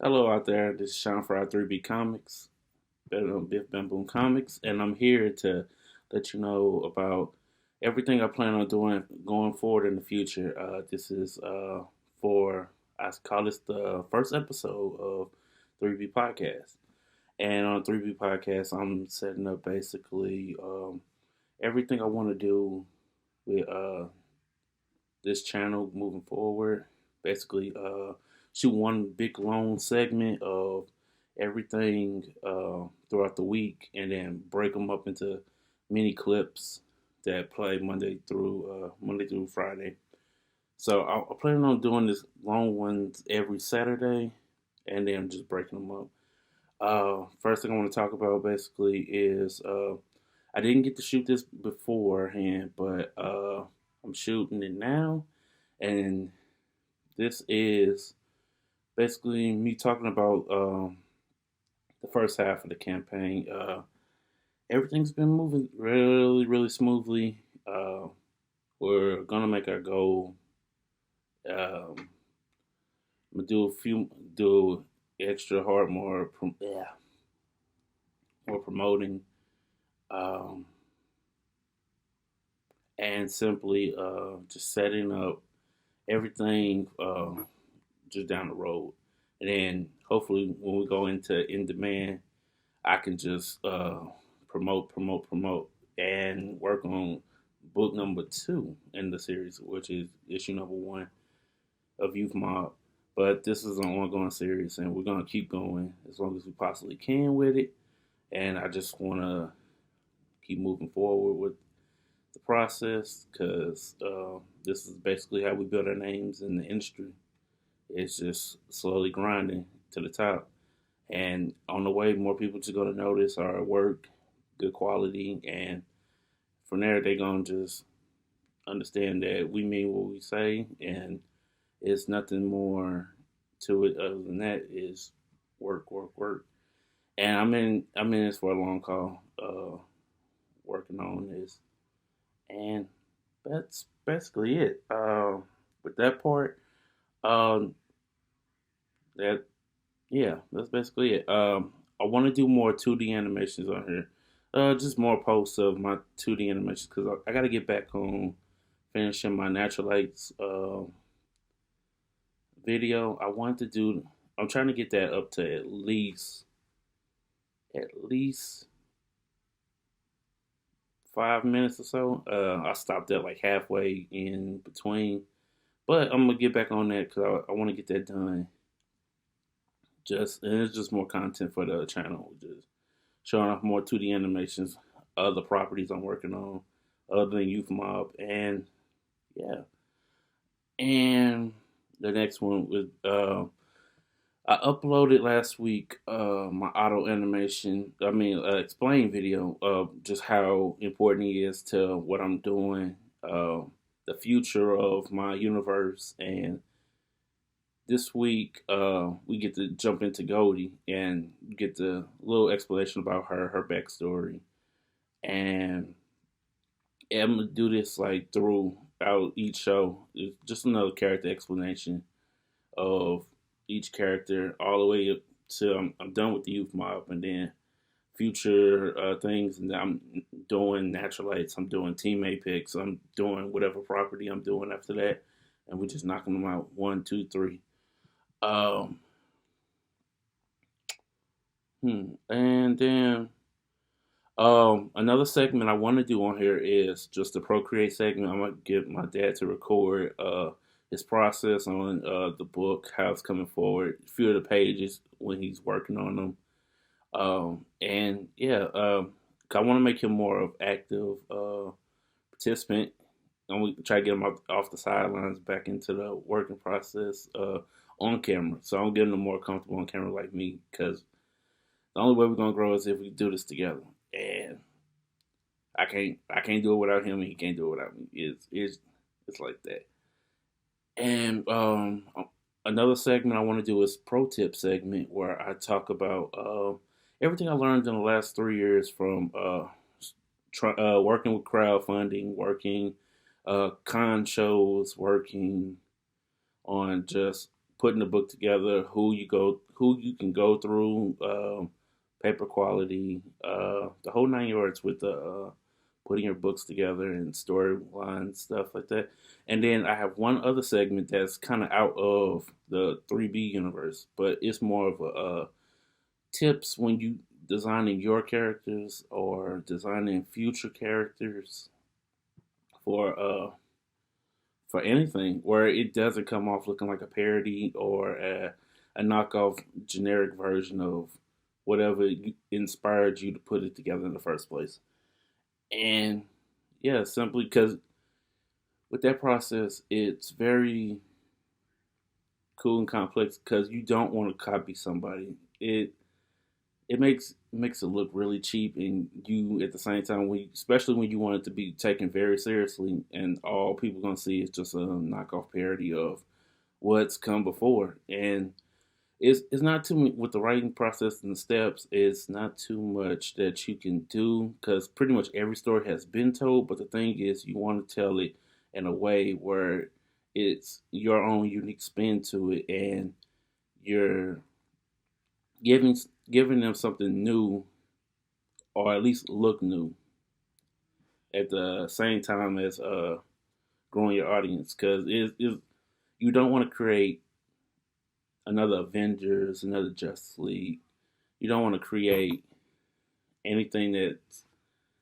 Hello out there, this is Sean Fry 3B Comics, better known Biff Bam Boom Comics, and I'm here to let you know about everything I plan on doing going forward in the future. This is for, I call this the first episode of 3B Podcast. And on 3B Podcast, I'm setting up basically everything I want to do with this channel moving forward. Basically, shoot one big long segment of everything throughout the week, and then break them up into mini clips that play Monday through Friday. So I plan on doing this long ones every Saturday, and then just breaking them up. First thing I want to talk about basically is I didn't get to shoot this beforehand, but I'm shooting it now, and this is basically me talking about the first half of the campaign. Everything's been moving really, really smoothly. We're gonna make our goal. Um, I'm gonna do extra hard, more promoting, um, and simply just setting up everything just down the road. And then hopefully when we go into in demand, I can just promote, and work on book number two in the series, which is issue number one of Youth Mob. But this is an ongoing series, and we're gonna keep going as long as we possibly can with it. And I just want to keep moving forward with the process because this is basically how we build our names in the industry. It's just slowly grinding to the top. And on the way, more people just going to notice our work, good quality, and from there, they're going to just understand that we mean what we say, and it's nothing more to it other than that is work, work, work. And I'm in this for a long haul, working on this, and that's basically it. With that part, um, that yeah, that's basically it. I want to do more 2D animations on here. Just more posts of my 2D animations because I got to get back on finishing my Natural Lights video. I want to do. I'm trying to get that up to at least 5 minutes or so. I stopped at like halfway in between, but I'm gonna get back on that because I want to get that done. And it's just more content for the channel. Just showing off more 2D animations, other properties I'm working on, other than Youth Mob, and yeah. And the next one was I uploaded last week my auto animation. Explain video of just how important he is to what I'm doing, the future of my universe, and this week we get to jump into Goldie and get the little explanation about her backstory, and I'm gonna do this like throughout each show. It's just another character explanation of each character all the way up to I'm done with the Youth Mob, and then future things, and then I'm doing Natural Lights, I'm doing Team Apex, I'm doing whatever property I'm doing after that, and we're just knocking them out one, two, three. Um, and then another segment I want to do on here is just the Procreate segment. I'm gonna get my dad to record his process on the book, how it's coming forward, a few of the pages when he's working on them. And yeah, I want to make him more of active participant. I'm gonna try to get him off the sidelines back into the working process on camera. So I'm getting him more comfortable on camera like me because the only way we're gonna grow is if we do this together. And I can't do it without him, and he can't do it without me. It's like that. And another segment I want to do is pro tip segment where I talk about everything I learned in the last 3 years from working with crowdfunding, working con shows, working on just putting the book together, who you can go through, paper quality, the whole 9 yards with the putting your books together and storyline stuff like that. And then I have one other segment that's kind of out of the 3B universe, but it's more of a tips when you designing your characters or designing future characters for for anything where it doesn't come off looking like a parody or a knockoff generic version of whatever inspired you to put it together in the first place. And yeah, simply because with that process, it's very cool and complex because you don't want to copy somebody. It makes it look really cheap, and you at the same time, especially when you want it to be taken very seriously, and all people gonna see is just a knockoff parody of what's come before. And it's not too much with the writing process and the steps. It's not too much that you can do because pretty much every story has been told. But the thing is, you want to tell it in a way where it's your own unique spin to it, and you're giving giving them something new, or at least look new, at the same time as growing your audience. Because you don't want to create another Avengers, another Justice League. You don't want to create anything that's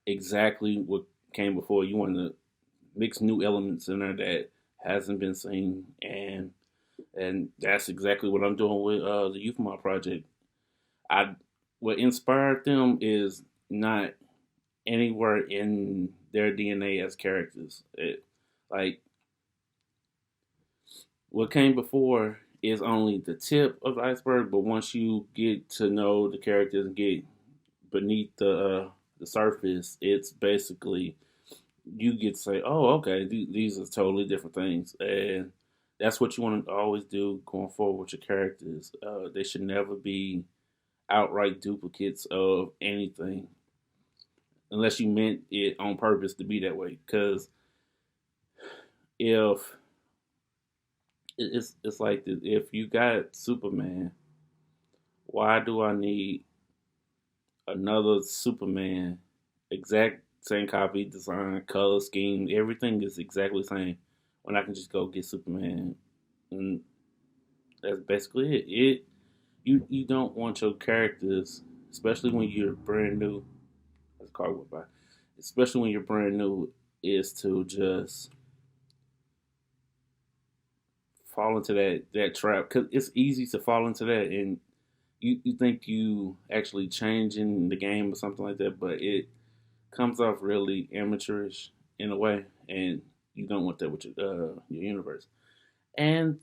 exactly what came before. You want to mix new elements in there that hasn't been seen, and that's exactly what I'm doing with the Youth Mob project. I What inspired them is not anywhere in their DNA as characters. Like what came before is only the tip of the iceberg, but once you get to know the characters and get beneath the surface, it's basically you get to say, "Oh, okay, these are totally different things," and that's what you want to always do going forward with your characters. They should never be outright duplicates of anything, unless you meant it on purpose to be that way. Because if it's like this, if you got Superman, why do I need another Superman? Exact same copy, design, color scheme, everything is exactly the same. When I can just go get Superman, and that's basically it. You don't want your characters, especially when you're brand new. As a car went by, especially when you're brand new, is to just fall into that trap because it's easy to fall into that, and you think you actually changing the game or something like that, but it comes off really amateurish in a way, and you don't want that with your universe. And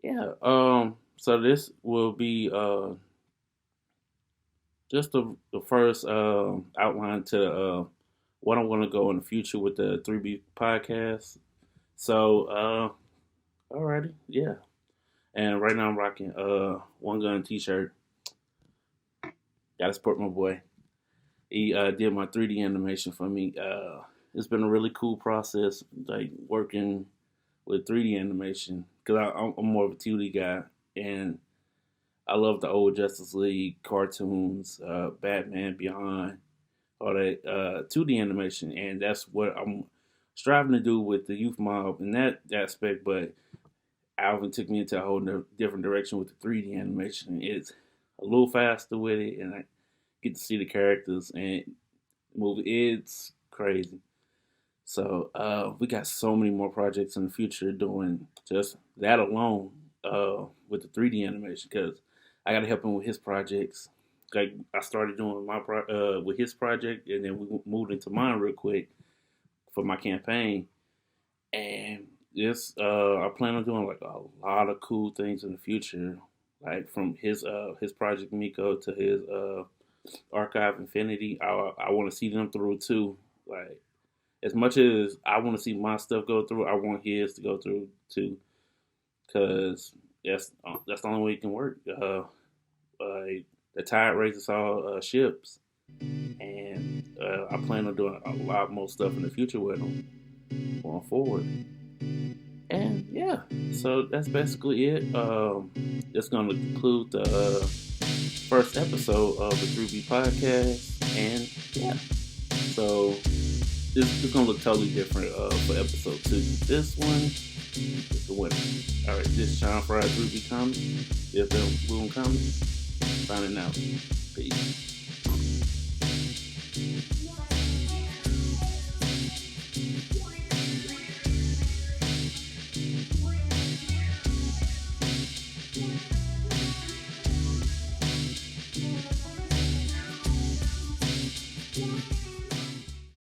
yeah, so this will be just the first outline to what I'm going to go in the future with the 3B podcast. So, alrighty, yeah. And right now I'm rocking One Gun t-shirt. Gotta support my boy. He did my 3D animation for me. It's been a really cool process, like working with 3D animation, because I'm more of a 2D guy, and I love the old Justice League cartoons, Batman Beyond, all that 2D animation, and that's what I'm striving to do with the Youth Mob in that aspect. But Alvin took me into a whole different direction with the 3D animation. It's a little faster with it, and I get to see the characters and move. It's crazy. So we got so many more projects in the future doing just that alone with the 3D animation because I got to help him with his projects. Like I started doing my with his project, and then we moved into mine real quick for my campaign. And this, I plan on doing like a lot of cool things in the future, like from his project Miko to his Archive Infinity. I want to see them through too. Like as much as I want to see my stuff go through, I want his to go through too, because that's the only way it can work. The tide raises all ships, and I plan on doing a lot more stuff in the future with them going forward. And yeah, so that's basically it. That's going to conclude the first episode of the 3B podcast. And yeah, so it's going to look totally different for episode 2. This one is the winner. All right, this is Sean Fry, 3B Comics. If they're Boom Comics, signing out. Peace.